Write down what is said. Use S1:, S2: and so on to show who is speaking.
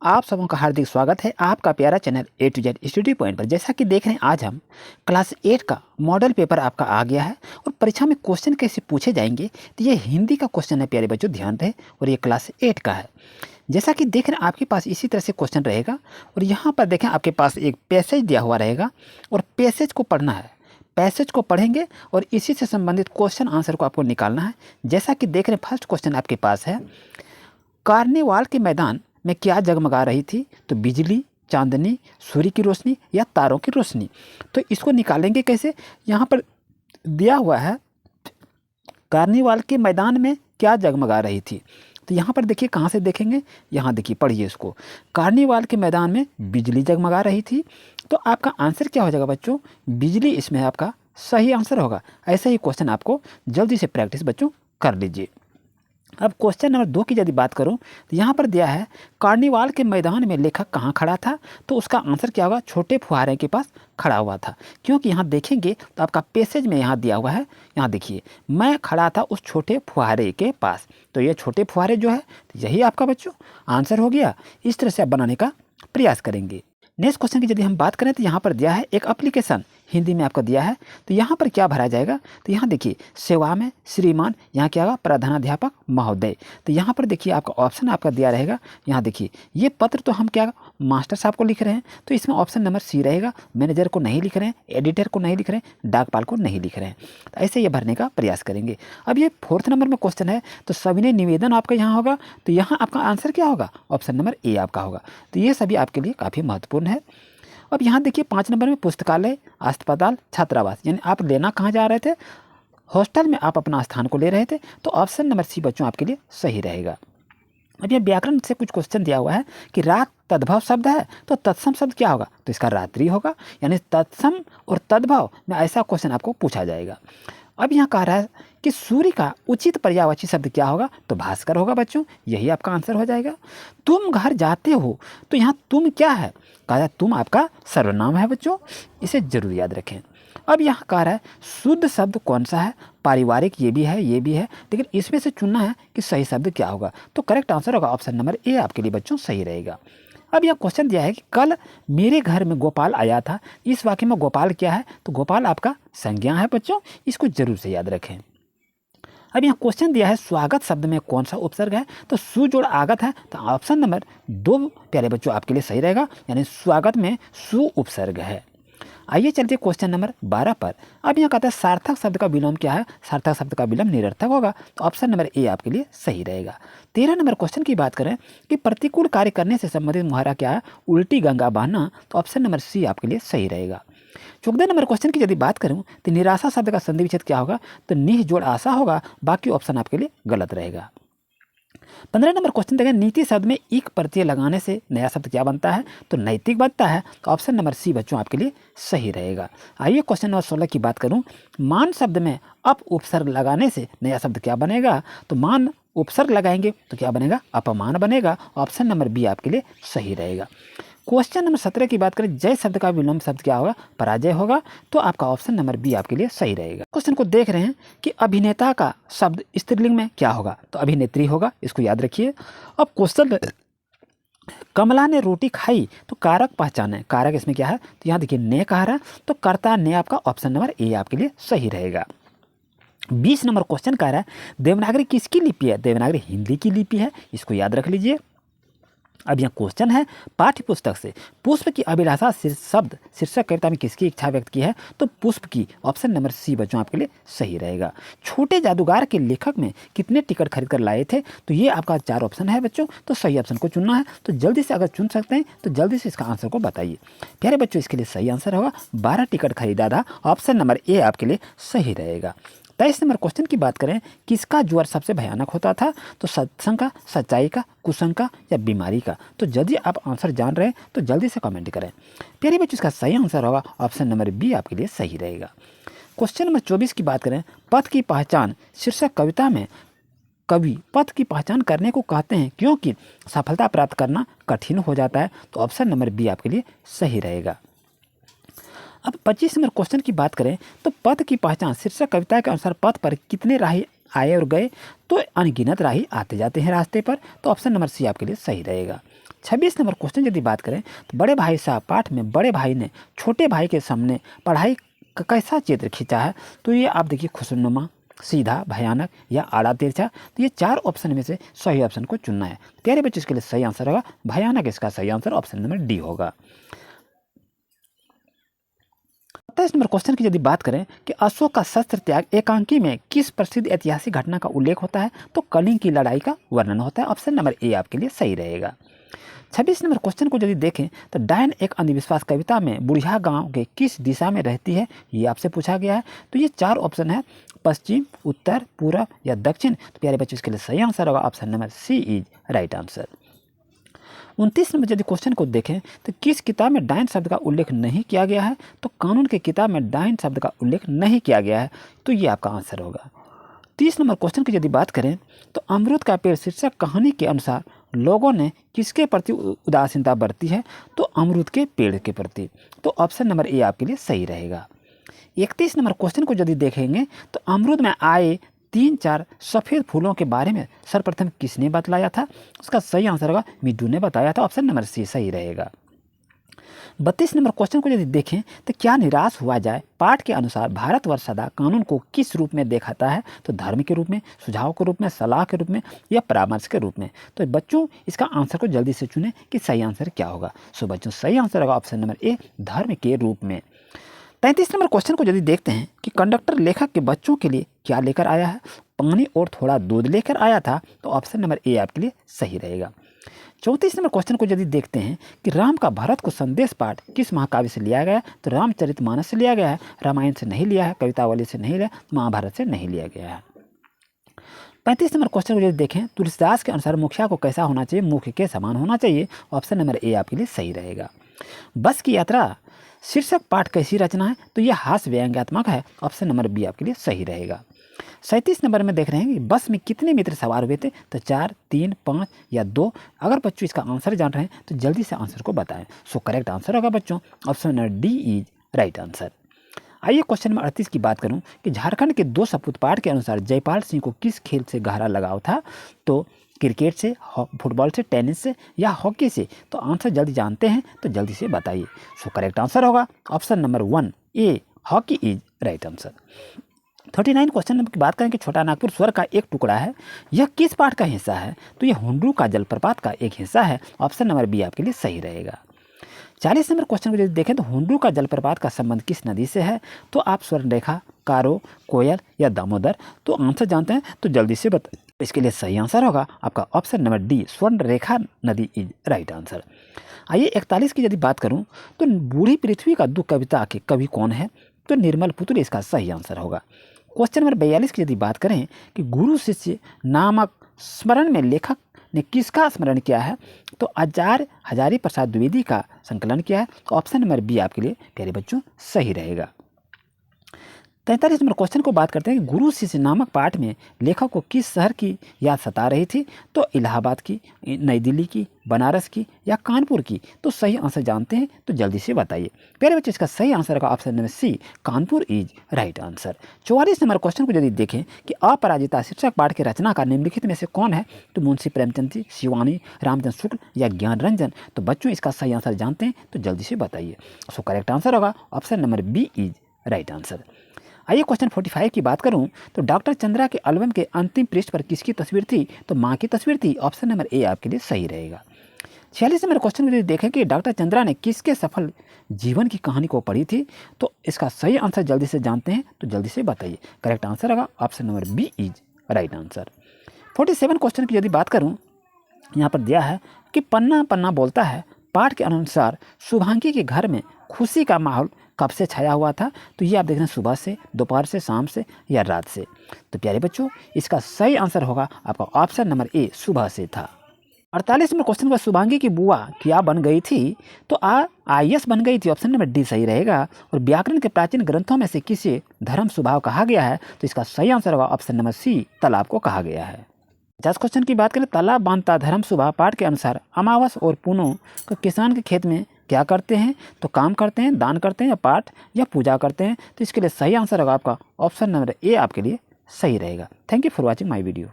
S1: आप सबों का हार्दिक स्वागत है आपका प्यारा channel A to Z study point पर। जैसा कि देख रहे हैं, आज हम क्लास 8 का मॉडल पेपर आपका आ गया है और परीक्षा में क्वेश्चन कैसे पूछे जाएंगे, तो ये हिंदी का क्वेश्चन है प्यारे बच्चों, ध्यान रहे। और ये क्लास 8 का है। जैसा कि देख रहे हैं, आपके पास इसी तरह से क्वेश्चन रहेगा और यहाँ पर देखें आपके पास एक पैसेज दिया हुआ रहेगा और पैसेज को पढ़ना है। पैसेज को पढ़ेंगे और इसी से संबंधित क्वेश्चन आंसर को आपको निकालना है। जैसा कि देख रहे हैं, फर्स्ट क्वेश्चन आपके पास है, कार्निवाल के मैदान में क्या जगमगा रही थी? तो बिजली, चांदनी, सूर्य की रोशनी या तारों की रोशनी। तो इसको निकालेंगे कैसे? यहाँ पर दिया हुआ है, कार्निवाल के मैदान में क्या जगमगा रही थी। तो यहाँ पर देखिए, कहाँ से देखेंगे, यहाँ देखिए, पढ़िए इसको। कार्निवाल के मैदान में बिजली जगमगा रही थी, तो आपका आंसर क्या हो जाएगा बच्चों? बिजली इसमें आपका सही आंसर होगा। ऐसा ही क्वेश्चन आपको जल्दी से प्रैक्टिस बच्चों कर लीजिए। अब क्वेश्चन नंबर 2 की यदि बात करूं, तो यहाँ पर दिया है, कार्निवाल के मैदान में लेखक कहाँ खड़ा था? तो उसका आंसर क्या होगा? छोटे फुहारे के पास खड़ा हुआ था। क्योंकि यहाँ देखेंगे तो आपका पैसेज में यहाँ दिया हुआ है, यहाँ देखिए, मैं खड़ा था उस छोटे फुहारे के पास। तो ये छोटे फुहारे जो है, तो यही आपका बच्चों आंसर हो गया। इस तरह से आप बनाने का प्रयास करेंगे। नेक्स्ट क्वेश्चन की यदि हम बात करें, तो यहाँ पर दिया है एक एप्लीकेशन, हिंदी में आपको दिया है। तो यहाँ पर क्या भरा जाएगा? तो यहाँ देखिए, सेवा में श्रीमान, यहाँ क्या होगा? प्रधानाध्यापक महोदय। तो यहाँ पर देखिए आपका ऑप्शन आपका दिया रहेगा। यहाँ देखिए, ये पत्र तो हम क्या मास्टर साहब को लिख रहे हैं, तो इसमें ऑप्शन नंबर सी रहेगा। मैनेजर को नहीं लिख रहे हैं, एडिटर को नहीं लिख रहे हैं, डाकपाल को नहीं लिख रहे हैं। तो ऐसे ये भरने का प्रयास करेंगे। अब ये 4th नंबर में क्वेश्चन है, तो सविनय निवेदन आपका यहाँ होगा। तो यहाँ आपका आंसर क्या होगा? ऑप्शन नंबर ए आपका होगा। तो ये सभी आपके लिए काफ़ी महत्वपूर्ण है। अब यहाँ देखिए, 5 नंबर में पुस्तकालय, अस्पताल, छात्रावास, यानी आप लेना कहाँ जा रहे थे? हॉस्टल में आप अपना स्थान को ले रहे थे। तो ऑप्शन नंबर सी बच्चों आपके लिए सही रहेगा। अब यह व्याकरण से कुछ क्वेश्चन दिया हुआ है कि रात तद्भव शब्द है, तो तत्सम शब्द क्या होगा? तो इसका रात्रि होगा। यानी तत्सम और तद्भव में ऐसा क्वेश्चन आपको पूछा जाएगा। अब यहाँ कह रहा है कि सूर्य का उचित पर्यायवाची शब्द क्या होगा? तो भास्कर होगा बच्चों, यही आपका आंसर हो जाएगा। तुम घर जाते हो, तो यहाँ तुम क्या है? कहा है तुम आपका सर्वनाम है बच्चों, इसे जरूर याद रखें। अब यहाँ कह रहा है शुद्ध शब्द कौन सा है? पारिवारिक, ये भी है, ये भी है, लेकिन इसमें से चुनना है कि सही शब्द क्या होगा। तो करेक्ट आंसर होगा ऑप्शन नंबर ए आपके लिए बच्चों सही रहेगा। अब यह क्वेश्चन दिया है कि कल मेरे घर में गोपाल आया था। इस वाक्य में गोपाल क्या है? तो गोपाल आपका संज्ञा है बच्चों, इसको जरूर से याद रखें। अब यहाँ क्वेश्चन दिया है, स्वागत शब्द में कौन सा उपसर्ग है? तो सु जोड़ आगत है। तो ऑप्शन नंबर 2 प्यारे बच्चों आपके लिए सही रहेगा, यानी स्वागत में सु उपसर्ग है। आइए चलते क्वेश्चन नंबर 12 पर। अब यहाँ कहता है सार्थक शब्द का विलोम क्या है? सार्थक शब्द का विलोम निरर्थक होगा। तो ऑप्शन नंबर ए आपके लिए सही रहेगा। 13 नंबर क्वेश्चन की बात करें कि प्रतिकूल कार्य करने से संबंधित मुहावरा क्या है? उल्टी गंगा बहना। तो ऑप्शन नंबर सी आपके लिए सही रहेगा। 14 नंबर क्वेश्चन की यदि बात करूं, तो निराशा शब्द का संधि विच्छेद क्या होगा? तो निह जोड़ आशा होगा। बाकी ऑप्शन आपके लिए गलत रहेगा। 15 नंबर क्वेश्चन देखें, नीति शब्द में इक प्रत्यय लगाने से नया शब्द क्या बनता है? तो नैतिक बनता है। तो ऑप्शन नंबर सी बच्चों आपके लिए सही रहेगा। आइए क्वेश्चन नंबर 16 की बात करूं, मान शब्द में अप उपसर्ग लगाने से नया शब्द क्या बनेगा? तो मान उपसर्ग लगाएंगे तो क्या बनेगा? अपमान बनेगा। ऑप्शन नंबर बी आपके लिए सही रहेगा। क्वेश्चन नंबर 17 की बात करें, जय शब्द का विलोम शब्द क्या होगा? पराजय होगा। तो आपका ऑप्शन नंबर बी आपके लिए सही रहेगा। क्वेश्चन को देख रहे हैं कि अभिनेता का शब्द स्त्रीलिंग में क्या होगा? तो अभिनेत्री होगा, इसको याद रखिए। अब क्वेश्चन, कमला ने रोटी खाई, तो कारक पहचाने, कारक इसमें क्या है? तो यहाँ देखिए ने कह रहा है, तो कर्ता ने आपका ऑप्शन नंबर ए आपके लिए सही रहेगा। 20 नंबर क्वेश्चन कह रहा है, देवनागरी किसकी लिपि है? देवनागरी हिंदी की लिपि है, इसको याद रख लीजिए। अब यह क्वेश्चन है पाठ्य पुस्तक से, पुष्प की अभिलाषा शब्द शीर्षक कविता में किसकी इच्छा व्यक्त की है? तो पुष्प की। ऑप्शन नंबर सी बच्चों आपके लिए सही रहेगा। छोटे जादूगार के लेखक में कितने टिकट खरीद कर लाए थे? तो ये आपका 4 ऑप्शन है बच्चों, तो सही ऑप्शन को चुनना है। तो जल्दी से अगर चुन सकते हैं तो जल्दी से इसका आंसर को बताइए। प्यारे बच्चों, इसके लिए सही आंसर होगा 12 टिकट खरीदा था। ऑप्शन नंबर ए आपके लिए सही रहेगा। 23 नंबर क्वेश्चन की बात करें, किसका ज्वर सबसे भयानक होता था? तो सत्संग का, सच्चाई का, कुसंग का या बीमारी का? तो यदि आप आंसर जान रहे हैं तो जल्दी से कमेंट करें। प्यारे बच्चों, इसका सही आंसर होगा ऑप्शन नंबर बी आपके लिए सही रहेगा। क्वेश्चन नंबर 24 की बात करें, पथ की पहचान शीर्षक कविता में कवि पथ की पहचान करने को कहते हैं क्योंकि सफलता प्राप्त करना कठिन हो जाता है। तो ऑप्शन नंबर बी आपके लिए सही रहेगा। अब 25 नंबर क्वेश्चन की बात करें, तो पथ की पहचान शीर्षक कविता के अनुसार पथ पर कितने राही आए और गए? तो अनगिनत राही आते जाते हैं रास्ते पर। तो ऑप्शन नंबर सी आपके लिए सही रहेगा। 26 नंबर क्वेश्चन यदि बात करें तो बड़े भाई साहब पाठ में बड़े भाई ने छोटे भाई के सामने पढ़ाई का कैसा चित्र खींचा है? तो ये आप देखिए खुशनुमा, सीधा, भयानक या आड़ा तिरछा। तो ये 4 ऑप्शन में से सही ऑप्शन को चुनना है। प्यारे बच्चों, इसके लिए सही आंसर होगा भयानक। इसका सही आंसर ऑप्शन नंबर डी होगा। 27 नंबर क्वेश्चन की यदि बात करें कि अशोक का शस्त्र त्याग एकांकी में किस प्रसिद्ध ऐतिहासिक घटना का उल्लेख होता है? तो कलिंग की लड़ाई का वर्णन होता है। ऑप्शन नंबर ए आपके लिए सही रहेगा। 26 नंबर क्वेश्चन को यदि देखें तो डायन एक अंधविश्वास कविता में बुढ़िया गांव के किस दिशा में रहती है, ये आपसे पूछा गया है। तो ये 4 ऑप्शन है, पश्चिम, उत्तर, पूर्व या दक्षिण। तो प्यारे बच्चों, इसके लिए सही आंसर होगा option number C is right answer. 29 number यदि क्वेश्चन को देखें तो किस किताब में डायन शब्द का उल्लेख नहीं किया गया है? तो कानून की किताब में डायन शब्द का उल्लेख नहीं किया गया है। तो ये आपका आंसर होगा। 30 नंबर क्वेश्चन की यदि बात करें तो अमरूद का पेड़ शीर्षक कहानी के अनुसार लोगों ने किसके प्रति उदासीनता बरती है? तो अमरूद के पेड़ के प्रति। तो ऑप्शन नंबर ए आपके लिए सही रहेगा। 31 नंबर क्वेश्चन को यदि देखेंगे तो अमरूद में आए 3-4 सफ़ेद फूलों के बारे में सर्वप्रथम किसने बतलाया था? उसका सही आंसर होगा मिड्डू ने बताया था। ऑप्शन नंबर सी सही रहेगा। 32 नंबर क्वेश्चन को यदि देखें तो क्या निराश हुआ जाए पाठ के अनुसार भारतवर्ष सदा कानून को किस रूप में दिखाता है? तो धर्म के रूप में, सुझाव के रूप में, सलाह के रूप में या परामर्श के रूप में। तो बच्चों, इसका आंसर को जल्दी से चुनें कि सही आंसर क्या होगा। सो बच्चों, सही आंसर होगा ऑप्शन नंबर ए धर्म के रूप में। 33 नंबर क्वेश्चन को यदि देखते हैं कि कंडक्टर लेखक के बच्चों के लिए क्या लेकर आया है? पानी और थोड़ा दूध लेकर आया था। तो ऑप्शन नंबर ए आपके लिए सही रहेगा। 34 नंबर क्वेश्चन को यदि देखते हैं कि राम का भरत को संदेश पाठ किस महाकाव्य से लिया गया? तो रामचरितमानस से लिया गया है, रामायण से नहीं लिया है, कवितावली से नहीं लिया, महाभारत से नहीं लिया गया है। 35 नंबर क्वेश्चन को यदि देखें तुलसीदास के अनुसार मुखिया को कैसा होना चाहिए? मुख्य के समान होना चाहिए। ऑप्शन नंबर ए आपके लिए सही रहेगा। बस की यात्रा शीर्षक पाठ कैसी रचना है? तो यह हास्य व्यंग्यात्मक है। ऑप्शन नंबर बी आपके लिए सही रहेगा। 37 नंबर में देख रहे हैं कि बस में कितने मित्र सवार हुए थे? तो 4, 3, 5 या 2। अगर बच्चों इसका आंसर जान रहे हैं तो जल्दी से आंसर को बताएं। सो करेक्ट आंसर होगा बच्चों option number D is right answer. आइए क्वेश्चन नंबर 38 की बात करूं कि झारखंड के 2 सपूत पाठ के अनुसार जयपाल सिंह को किस खेल से गहरा लगाव था? तो क्रिकेट से, फुटबॉल से, टेनिस से या हॉकी से। तो आंसर जल्दी जानते हैं तो जल्दी से बताइए। सो करेक्ट आंसर होगा option number 1 A hockey is right answer. 39 question number की बात करें कि छोटा नागपुर स्वर का एक टुकड़ा है, यह किस पाठ का हिस्सा है? तो यह हुंडरू का जलप्रपात का एक हिस्सा है। ऑप्शन नंबर बी आपके लिए सही रहेगा। 40 नंबर क्वेश्चन को यदि देखें तो हुंडरू का जलप्रपात का संबंध किस नदी से है? तो आप स्वर्णरेखा, कारो, कोयल या दामोदर। तो आंसर जानते हैं तो जल्दी से बताइए। इसके लिए सही आंसर होगा आपका ऑप्शन नंबर डी स्वर्णरेखा नदी इज राइट आंसर। आइए 41 की यदि बात करूं तो बूढ़ी पृथ्वी का दुख कविता के कवि कौन है? तो निर्मल पुतुल इसका सही आंसर होगा। क्वेश्चन नंबर 42 की यदि बात करें कि गुरु शिष्य नामक स्मरण में लेखक ने किसका स्मरण किया है? तो आचार्य हजारी प्रसाद द्विवेदी का संकलन किया है। तो ऑप्शन नंबर बी आपके लिए प्यारे बच्चों सही रहेगा। 43 नंबर क्वेश्चन को बात करते हैं कि गुरु शिष्य नामक पाठ में लेखक को किस शहर की याद सता रही थी? तो इलाहाबाद की, नई दिल्ली की, बनारस की या कानपुर की। तो सही आंसर जानते हैं तो जल्दी से बताइए। प्यारे बच्चे, इसका सही आंसर होगा option number C Kanpur is right answer. 44 number question को यदि देखें कि अपराजिता शीर्षक पाठ के रचनाकार निम्नलिखित में से कौन है? तो मुंशी प्रेमचंद जी, शिवानी, रामचंद्र शुक्ल या ज्ञान रंजन। तो बच्चों, इसका सही आंसर जानते हैं तो जल्दी से बताइए। सो करेक्ट आंसर होगा option number B is right answer. आइए क्वेश्चन 45 की बात करूं तो डॉक्टर चंद्रा के एल्बम के अंतिम पृष्ठ पर किसकी तस्वीर थी? तो मां की तस्वीर थी। ऑप्शन नंबर ए आपके लिए सही रहेगा। 46 नंबर क्वेश्चन में देखें कि डॉक्टर चंद्रा ने किसके सफल जीवन की कहानी को पढ़ी थी? तो इसका सही आंसर जल्दी से जानते हैं तो जल्दी से बताइए। करेक्ट आंसर होगा option number B is right answer. 47 question की यदि बात करूँ, यहाँ पर दिया है कि पन्ना पन्ना बोलता है पाठ के अनुसार शुभांगी के घर में खुशी का माहौल कब से छाया हुआ था? तो ये आप देख रहे हैं सुबह से, दोपहर से, शाम से या रात से। तो प्यारे बच्चों, इसका सही आंसर होगा आपका ऑप्शन नंबर ए सुबह से था। 48 नंबर क्वेश्चन का शुभांगी की बुआ क्या बन गई थी? तो IAS बन गई थी। ऑप्शन नंबर डी सही रहेगा। और व्याकरण के प्राचीन ग्रंथों में से किसे धर्म स्वभाव कहा गया है? तो इसका सही आंसर होगा ऑप्शन नंबर सी तालाब को कहा गया है। 50 क्वेश्चन की बात करें तालाब बांधता धर्म स्वभाव पाठ के अनुसार अमावस और पूनों को किसान के खेत में क्या करते हैं? तो काम करते हैं, दान करते हैं या पाठ या पूजा करते हैं। तो इसके लिए सही आंसर होगा आपका ऑप्शन नंबर ए आपके लिए सही रहेगा। Thank you for watching my video.